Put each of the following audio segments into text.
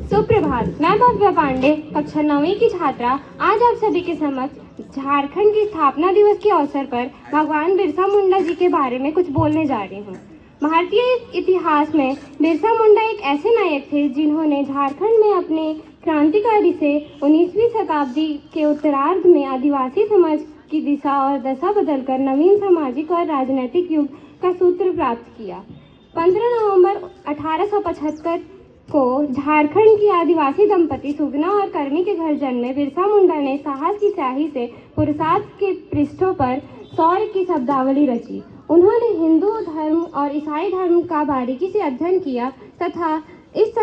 सुप्रभात। मैं भव्या पांडे, कक्षा 9वीं की छात्रा, आज आप सभी के समक्ष झारखंड की स्थापना दिवस के अवसर पर भगवान बिरसा मुंडा जी के बारे में कुछ बोलने जा रही हूँ। भारतीय इतिहास में बिरसा मुंडा एक ऐसे नायक थे जिन्होंने झारखंड में अपने क्रांतिकारी से 19वीं शताब्दी के उत्तरार्ध में आदिवासी समाज की दिशा और दशा बदलकर नवीन सामाजिक और राजनीतिक युग का सूत्र प्राप्त किया। 15 नवंबर 1875 को झारखंड की आदिवासी दंपति सुगना और कर्मी के घर जन्मे बिरसा मुंडा ने साहस की स्याही से पुरुषार्थ के पृष्ठों पर शौर्य की शब्दावली रची। उन्होंने हिंदू धर्म और ईसाई धर्म का बारीकी से अध्ययन किया तथा इस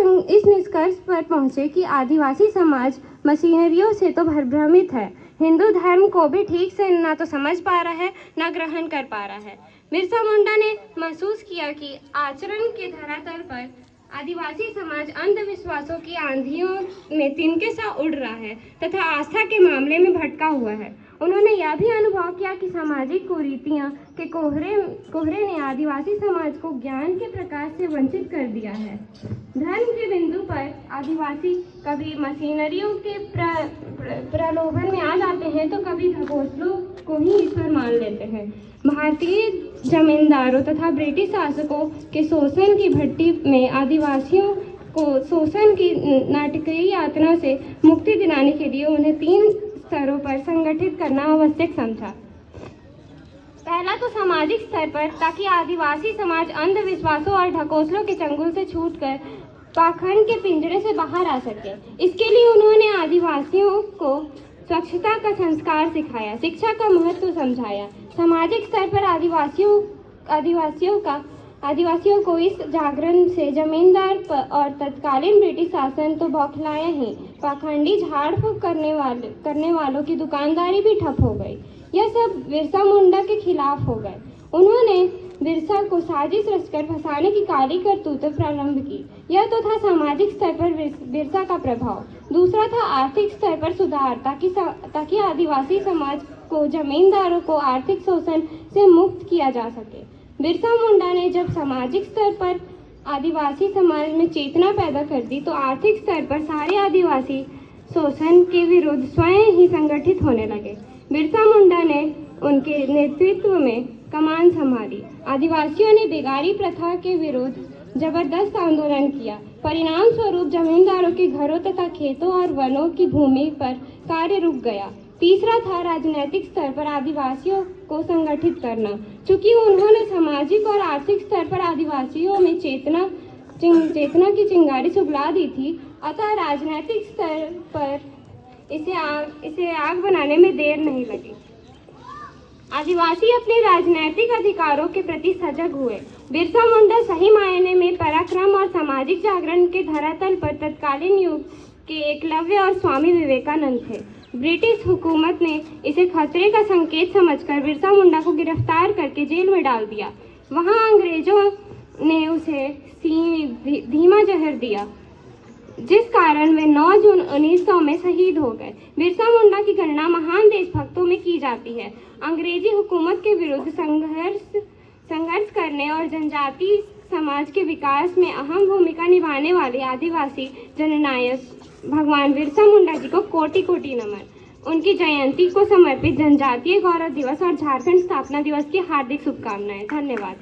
निष्कर्ष पर पहुंचे कि आदिवासी समाज मशीनरियों से तो भ्रमित है, हिंदू धर्म को भी ठीक से ना तो समझ पा रहा है न ग्रहण कर पा रहा है। बिरसा मुंडा ने महसूस किया कि आचरण के धरातल पर आदिवासी समाज अंधविश्वासों की आंधियों में तिनके सा उड़ रहा है तथा आस्था के मामले में भटका हुआ है। उन्होंने यह भी अनुभव किया कि सामाजिक कुरीतियां के कोहरे ने आदिवासी समाज को ज्ञान के प्रकाश से वंचित कर दिया है। धर्म के बिंदु पर आदिवासी कभी मशीनरियों के प्रलोभन में आ जाते हैं तो कभी ढकोसलों को ही ईश्वर मान लेते हैं। भारतीय जमींदारों तथा ब्रिटिश शासकों के शोषण की भट्टी में आदिवासियों को शोषण की नाटकीय यातना से मुक्ति दिलाने के लिए उन्हें 3 स्तरों पर संगठित करना आवश्यक समझा। पहला तो सामाजिक स्तर पर, ताकि आदिवासी समाज अंधविश्वासों और ढकोसलों के चंगुल से छूटकर पाखंड के पिंजरे से बाहर आ सके। इसके लिए उन्होंने आदिवासियों को स्वच्छता का संस्कार सिखाया, शिक्षा का महत्व समझाया। सामाजिक स्तर पर आदिवासियों को इस जागरण से जमींदार और तत्कालीन ब्रिटिश शासन तो बौखलाया ही, पाखंडी झाड़ फूक करने वालों की दुकानदारी भी ठप हो गई। यह सब बिरसा मुंडा के खिलाफ हो गए। उन्होंने बिरसा को साजिश रचकर फंसाने की काली करतूतें प्रारंभ की। यह तो था सामाजिक स्तर पर बिरसा का प्रभाव। दूसरा था आर्थिक स्तर पर सुधार, ताकि आदिवासी समाज को जमींदारों को आर्थिक शोषण से मुक्त किया जा सके। बिरसा मुंडा ने जब सामाजिक स्तर पर आदिवासी समाज में चेतना पैदा कर दी तो आर्थिक स्तर पर सारे आदिवासी शोषण के विरुद्ध स्वयं ही संगठित होने लगे। बिरसा मुंडा ने उनके नेतृत्व में कमान संभाली। आदिवासियों ने बेगारी प्रथा के विरुद्ध जबरदस्त आंदोलन किया। परिणाम स्वरूप जमींदारों के घरों तथा खेतों और वनों की भूमि पर कार्य रुक गया। तीसरा था राजनीतिक स्तर पर आदिवासियों को संगठित करना। चूंकि उन्होंने सामाजिक और आर्थिक स्तर पर आदिवासियों में चेतना की चिंगारी सुलगा दी थी, अतः राजनीतिक स्तर पर इसे आग बनाने में देर नहीं लगी। आदिवासी अपने राजनीतिक अधिकारों के प्रति सजग हुए। बिरसा मुंडा सही मायने में पराक्रम और सामाजिक जागरण के धरातल पर तत्कालीन युग के एकलव्य और स्वामी विवेकानंद थे। ब्रिटिश हुकूमत ने इसे खतरे का संकेत समझकर बिरसा मुंडा को गिरफ्तार करके जेल में डाल दिया। वहां अंग्रेजों ने उसे धीमा जहर दिया, जिस कारण वे 9 जून 1900 में शहीद हो गए। बिरसा मुंडा की गणना महान देशभक्तों में की जाती है। अंग्रेजी हुकूमत के विरुद्ध संघर्ष करने और जनजाति समाज के विकास में अहम भूमिका निभाने वाले आदिवासी जननायक भगवान बिरसा मुंडा जी को कोटि कोटि नमन। उनकी जयंती को समर्पित जनजातीय गौरव दिवस और झारखंड स्थापना दिवस की हार्दिक शुभकामनाएं। धन्यवाद।